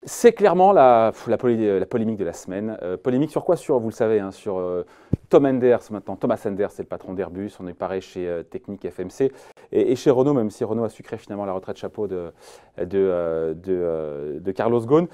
C'est clairement la polémique de la semaine. Polémique sur quoi? Vous le savez, hein, sur Tom Enders maintenant. Thomas Enders, c'est le patron d'Airbus. On est pareil chez Technip FMC et chez Renault, même si Renault a sucré finalement la retraite chapeau de Carlos Ghosn.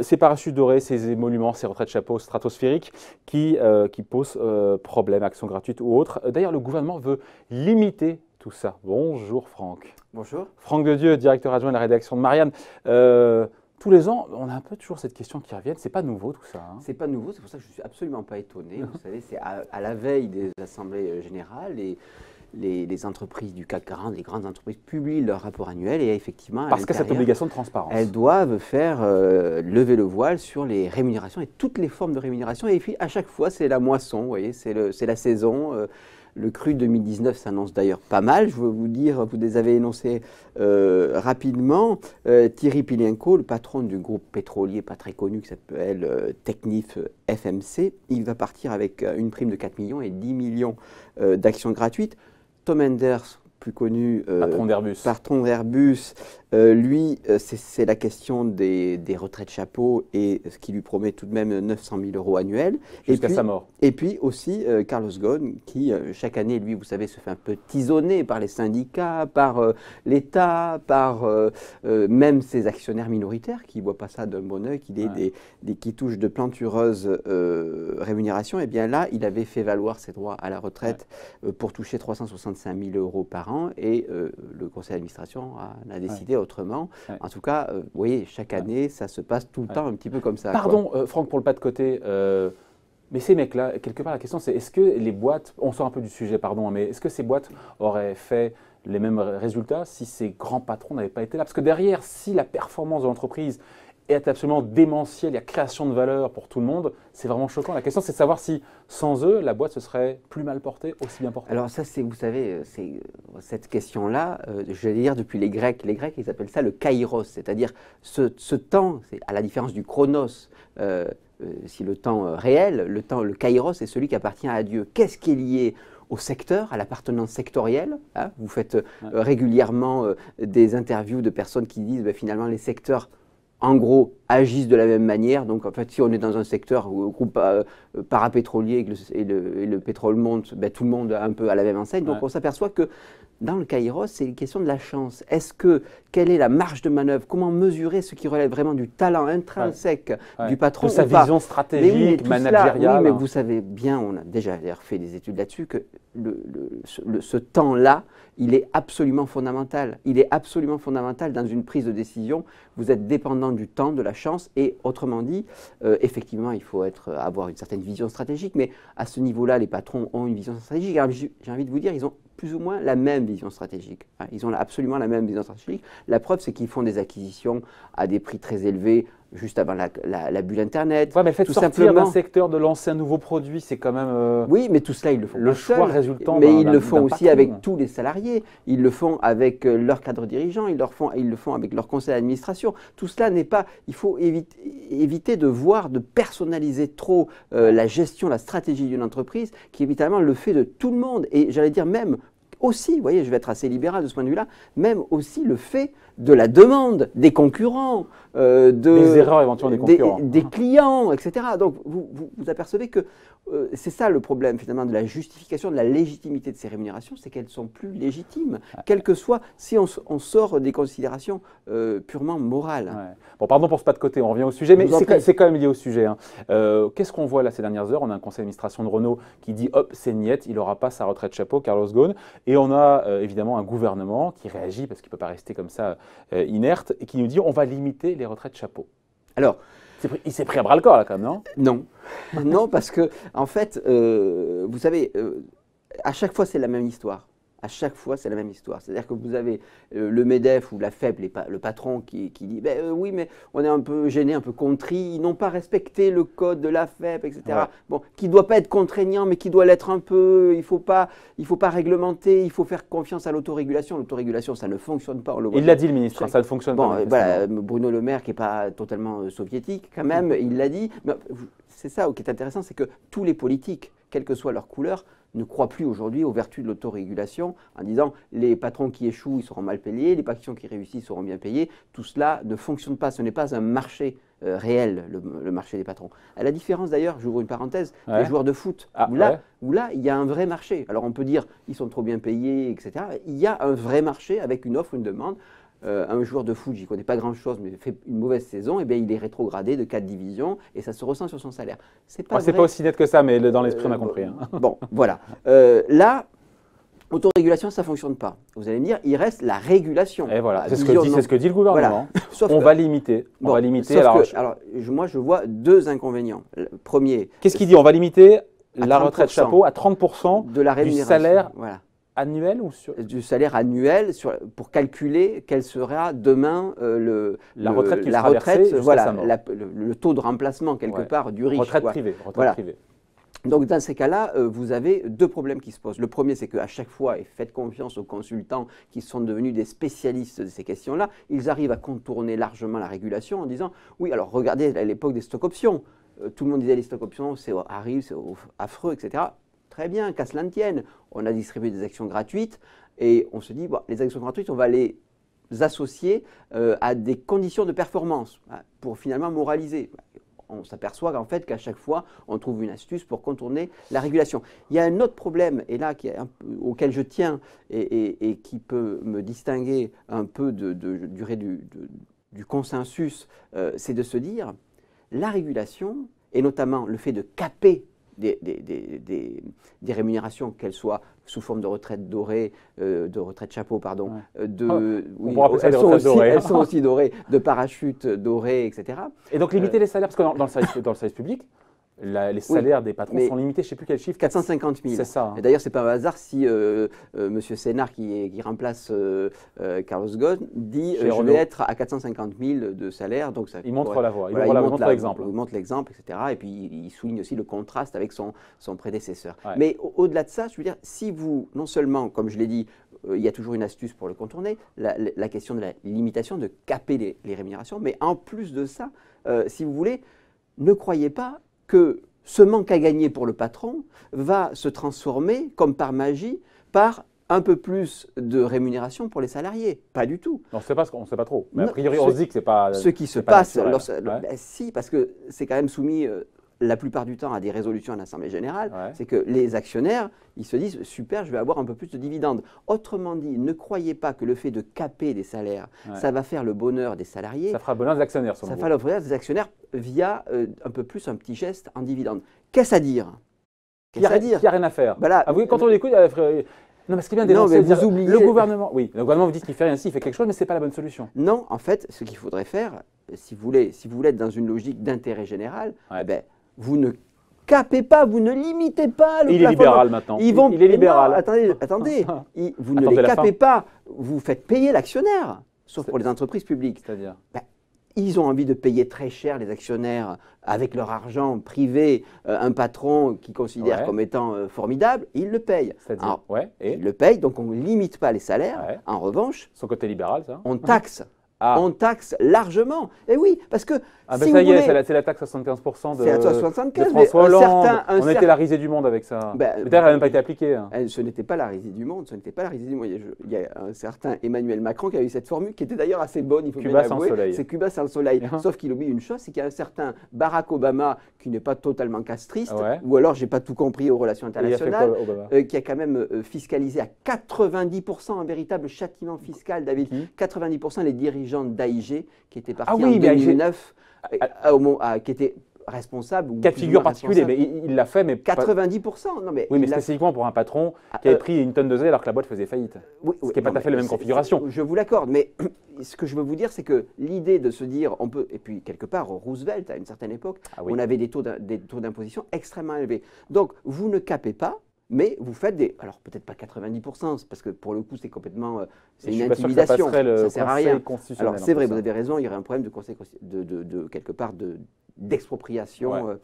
Ces parachutes dorés, ces émoluments, ces retraites chapeau stratosphériques qui posent problème, actions gratuites ou autres. D'ailleurs, le gouvernement veut limiter tout ça. Bonjour Franck. Bonjour. Franck Dedieu, directeur adjoint de la rédaction de Marianne. Tous les ans, on a un peu toujours cette question qui revient. C'est pas nouveau tout ça. Hein. C'est pas nouveau, c'est pour ça que je suis absolument pas étonné. Vous savez, c'est à la veille des assemblées générales et les entreprises du CAC 40, les grandes entreprises publient leur rapport annuel et effectivement, parce qu'il y a cette obligation de transparence. Elles doivent faire lever le voile sur les rémunérations et toutes les formes de rémunération. Et puis à chaque fois, c'est la moisson, vous voyez, c'est la saison. Le cru 2019 s'annonce d'ailleurs pas mal. Je veux vous dire, vous les avez énoncés rapidement. Thierry Pilienko, le patron du groupe pétrolier pas très connu qui s'appelle Technip FMC, il va partir avec une prime de 4 millions et 10 millions d'actions gratuites. Tom Enders, plus connu, patron d'Airbus, lui, c'est la question des retraites chapeau et ce qui lui promet tout de même 900 000 € annuels. Jusqu'à sa mort. Et puis aussi Carlos Ghosn, qui chaque année, lui, vous savez, se fait un peu tisonner par les syndicats, par l'État, par même ses actionnaires minoritaires, qui ne voient pas ça d'un bon oeil, qui touchent de plantureuses rémunérations. Et bien là, il avait fait valoir ses droits à la retraite pour toucher 365 000 € par an et le conseil d'administration a décidé autrement. En tout cas, vous voyez, chaque année, ça se passe tout le temps un petit peu comme ça. Pardon, Franck, pour le pas de côté, mais ces mecs-là, quelque part, la question c'est est-ce que les boîtes, on sort un peu du sujet, pardon, mais est-ce que ces boîtes auraient fait les mêmes résultats si ces grands patrons n'avaient pas été là? Parce que derrière, si la performance de l'entreprise est absolument démentielle, il y a création de valeur pour tout le monde, c'est vraiment choquant. La question, c'est de savoir si, sans eux, la boîte se serait plus mal portée, aussi bien portée. Alors ça, vous savez, cette question-là, je vais dire depuis les Grecs. Les Grecs, ils appellent ça le kairos, c'est-à-dire ce temps, à la différence du chronos, si le temps réel, le kairos, c'est celui qui appartient à Dieu. Qu'est-ce qui est lié au secteur, à l'appartenance sectorielle, hein? Vous faites régulièrement des interviews de personnes qui disent finalement les secteurs en gros, agissent de la même manière. Donc, en fait, si on est dans un secteur groupe parapétrolier et le pétrole monte, tout le monde un peu à la même enseigne. Donc, on s'aperçoit que dans le kairos, c'est une question de la chance. Quelle est la marge de manœuvre? Comment mesurer ce qui relève vraiment du talent intrinsèque du patron? De sa vision stratégique, managériale. Oui, mais vous savez bien, on a déjà fait des études là-dessus, que ce temps-là, il est absolument fondamental. Il est absolument fondamental dans une prise de décision. Vous êtes dépendant du temps, de la chance. Et autrement dit, effectivement, il faut avoir une certaine vision stratégique. Mais à ce niveau-là, les patrons ont une vision stratégique. J'ai envie de vous dire, ils ont plus ou moins la même vision stratégique. Ils ont absolument la même vision stratégique. La preuve, c'est qu'ils font des acquisitions à des prix très élevés juste avant la bulle Internet. Ouais, mais le fait de sortir d'un secteur, de lancer un nouveau produit, c'est quand même… Oui, mais tout cela, ils le font le choix résultant. Mais ils le font aussi avec tous les salariés. Ils le font avec leurs cadres dirigeants. Ils le font avec leur conseil d'administration. Tout cela n'est pas… Il faut éviter de personnaliser trop la gestion, la stratégie d'une entreprise, qui est évidemment le fait de tout le monde. Et j'allais dire même aussi, vous voyez, je vais être assez libéral de ce point de vue-là, même aussi le fait de la demande des concurrents, des erreurs éventuellement des concurrents, des clients, etc. Donc vous apercevez que c'est ça le problème finalement de la justification, de la légitimité de ces rémunérations, c'est qu'elles sont plus légitimes, quel que soit, si on sort des considérations purement morales. Bon, pardon pour ce pas de côté, on revient au sujet, mais c'est quand même lié au sujet. Hein. Qu'est-ce qu'on voit là ces dernières heures? On a un conseil d'administration de Renault qui dit hop, c'est niette, il n'aura pas sa retraite chapeau, Carlos Ghosn, et on a évidemment un gouvernement qui réagit parce qu'il ne peut pas rester comme ça inerte et qui nous dit on va limiter les retraites chapeau. Alors, il s'est pris à bras le corps là quand même, non? Non, non, parce que en fait, vous savez, à chaque fois c'est la même histoire. À chaque fois, c'est la même histoire. C'est-à-dire que vous avez le MEDEF ou la FEP, le patron qui dit oui, mais on est un peu gêné, un peu contrit, ils n'ont pas respecté le code de la FEP, etc. Ouais. Bon, qui ne doit pas être contraignant, mais qui doit l'être un peu. Il ne faut pas réglementer, il faut faire confiance à l'autorégulation. L'autorégulation, ça ne fonctionne pas. Il l'a dit, le ministre, ça ne fonctionne pas. Voilà, Bruno Le Maire, qui n'est pas totalement soviétique, quand même, il l'a dit. C'est ça qui est intéressant, c'est que tous les politiques, quelle que soit leur couleur, ne croit plus aujourd'hui aux vertus de l'autorégulation en disant les patrons qui échouent, ils seront mal payés, les patrons qui réussissent seront bien payés. Tout cela ne fonctionne pas. Ce n'est pas un marché réel, le marché des patrons. À la différence d'ailleurs, j'ouvre une parenthèse, des joueurs de foot, où là, il y a un vrai marché. Alors on peut dire ils sont trop bien payés, etc. Il y a un vrai marché avec une offre, une demande. Un joueur de foot, j'y connais pas grand-chose, mais fait une mauvaise saison, et bien il est rétrogradé de 4 divisions et ça se ressent sur son salaire. C'est pas aussi net que ça, mais dans l'esprit, on a compris. Bon, voilà. Là, autorégulation, ça ne fonctionne pas. Vous allez me dire, il reste la régulation. Et voilà, c'est ce que dit le gouvernement. Voilà. On va limiter. On va limiter. Moi, je vois deux inconvénients. Le premier. Qu'est-ce qu'il dit? On va limiter la retraite chapeau à 30% de la rémunération. Du salaire. Voilà. Annuel ou du salaire annuel pour calculer quel sera demain la retraite, voilà, le taux de remplacement quelque part du riche. Retraite privée. Donc dans ces cas-là, vous avez deux problèmes qui se posent. Le premier, c'est qu'à chaque fois, et faites confiance aux consultants qui sont devenus des spécialistes de ces questions-là, ils arrivent à contourner largement la régulation en disant « Oui, alors regardez à l'époque des stocks options, tout le monde disait les stocks options, c'est horrible, c'est affreux, etc. » Très bien, qu'à cela ne tienne. On a distribué des actions gratuites et on se dit, bon, les actions gratuites, on va les associer à des conditions de performance pour finalement moraliser. On s'aperçoit qu'en fait, qu'à chaque fois, on trouve une astuce pour contourner la régulation. Il y a un autre problème, et là, auquel je tiens et qui peut me distinguer un peu du consensus, c'est de se dire, la régulation, et notamment le fait de caper des rémunérations, qu'elles soient sous forme de retraite dorée, de retraite chapeau, pardon, elles sont aussi dorées, de parachutes dorés, etc. Et donc limiter les salaires, parce que dans le service public, les salaires des patrons sont limités, je ne sais plus quel chiffre. 450 000. C'est ça. Et d'ailleurs, ce n'est pas un hasard si M. Sénard, qui remplace Carlos Ghosn, dit je vais être à 450 000 de salaire. Donc ça, il montre la voie, il montre l'exemple. Il montre l'exemple, etc. Et puis il souligne aussi le contraste avec son prédécesseur. Ouais. Mais au-delà de ça, je veux dire, si vous, non seulement, comme je l'ai dit, il y a toujours une astuce pour le contourner, la question de la limitation, de caper les rémunérations, mais en plus de ça, si vous voulez, ne croyez pas que ce manque à gagner pour le patron va se transformer, comme par magie, par un peu plus de rémunération pour les salariés. Pas du tout. On ne sait pas trop. Mais a priori, on se dit que ce n'est pas. Ce qui se passe, si, parce que c'est quand même soumis la plupart du temps à des résolutions à l'Assemblée générale, c'est que les actionnaires, ils se disent « super, je vais avoir un peu plus de dividendes ». Autrement dit, ne croyez pas que le fait de caper des salaires, ça va faire le bonheur des salariés. Ça fera le bonheur des actionnaires, ça fera le bonheur des actionnaires via un peu plus un petit geste en dividendes. Qu'est-ce à dire? Il n'y a rien à faire. Voilà. Ah oui, quand on écoute, non, mais ce qui est bien d'énoncer, le gouvernement, le gouvernement vous dit qu'il fait rien, il fait quelque chose, mais ce n'est pas la bonne solution. Non, en fait, ce qu'il faudrait faire, si vous voulez être dans une logique d'intérêt général, vous ne capez pas, vous ne limitez pas le plafond. Il est libéral maintenant. Il est libéral. Non, attendez. Vous ne les capez pas. Vous faites payer l'actionnaire, sauf pour les entreprises publiques. C'est-à-dire ils ont envie de payer très cher, les actionnaires, avec leur argent privé, un patron qu'ils considèrent comme étant formidable, ils le payent. C'est-à-dire ils le payent, donc on ne limite pas les salaires. En revanche, son côté libéral, ça. On taxe. On taxe largement. Et oui, parce que. Si ça y est, c'est la taxe à 75% de François Hollande. On était la risée du monde avec ça. D'ailleurs, elle n'a même pas été appliquée. Ce n'était pas la risée du monde. Il y a un certain Emmanuel Macron qui a eu cette formule, qui était d'ailleurs assez bonne, il faut bien l'avouer. Cuba sans soleil. C'est Cuba sans le soleil. Sauf qu'il oublie une chose, c'est qu'il y a un certain Barack Obama qui n'est pas totalement castriste, ou alors j'ai pas tout compris aux relations internationales, qui a quand même fiscalisé à 90% un véritable châtiment fiscal, David. 90% les dirigeants d'AIG qui étaient partis en 2009, qui étaient responsables. Cas de figure particulier, mais il l'a fait, mais 90%. Non, mais oui, mais spécifiquement pour un patron qui avait pris une tonne de zèle alors que la boîte faisait faillite. Ce qui n'est pas tout à fait la même configuration. Je vous l'accorde, mais ce que je veux vous dire, c'est que l'idée de se dire, on peut, et puis quelque part, Roosevelt, à une certaine époque, on avait des taux d'imposition extrêmement élevés. Donc, vous ne capez pas. Mais vous faites alors peut-être pas 90%, parce que pour le coup c'est complètement, c'est une intimidation, ça ne sert à rien. Alors c'est vrai, vous avez raison, il y aurait un problème de conseil, quelque part d'expropriation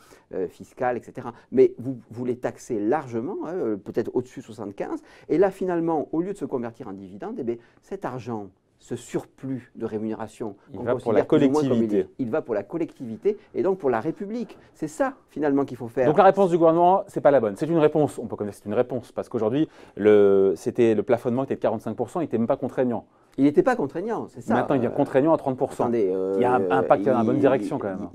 fiscale, etc. Mais vous les taxez largement, peut-être au-dessus de 75, et là finalement, au lieu de se convertir en dividende, cet argent ce surplus de rémunération Il qu'on va pour la considère plus ou moins comme collectivité. il va pour la collectivité et donc pour la République. C'est ça, finalement, qu'il faut faire. Donc la réponse du gouvernement, c'est pas la bonne. C'est une réponse. On peut connaître c'est une réponse parce qu'aujourd'hui, le plafonnement était de 45%, il n'était même pas contraignant. Il n'était pas contraignant, c'est ça. Maintenant, il devient contraignant à 30%. Attendez, Il y a un pacte dans la bonne direction quand même.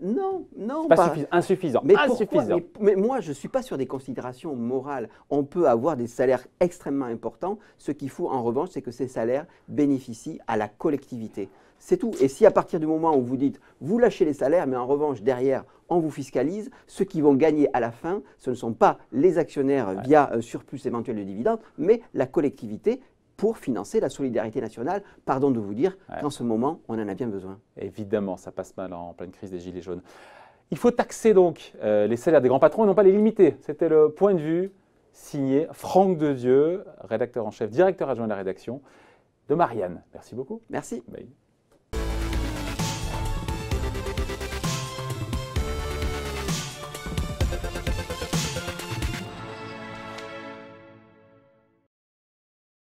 Non, non, Pas insuffisant. Mais Insuffisant. mais moi, je ne suis pas sur des considérations morales. On peut avoir des salaires extrêmement importants. Ce qu'il faut, en revanche, c'est que ces salaires bénéficient à la collectivité. C'est tout. Et si à partir du moment où vous dites, vous lâchez les salaires, mais en revanche, derrière, on vous fiscalise, ceux qui vont gagner à la fin, ce ne sont pas les actionnaires via un surplus éventuel de dividendes, mais la collectivité pour financer la solidarité nationale. Pardon de vous dire qu'en ce moment, on en a bien besoin. Évidemment, ça passe mal en pleine crise des Gilets jaunes. Il faut taxer donc les salaires des grands patrons et non pas les limiter. C'était le point de vue signé Franck Devieux, rédacteur en chef, directeur adjoint de la rédaction de Marianne. Merci beaucoup. Merci. Bye.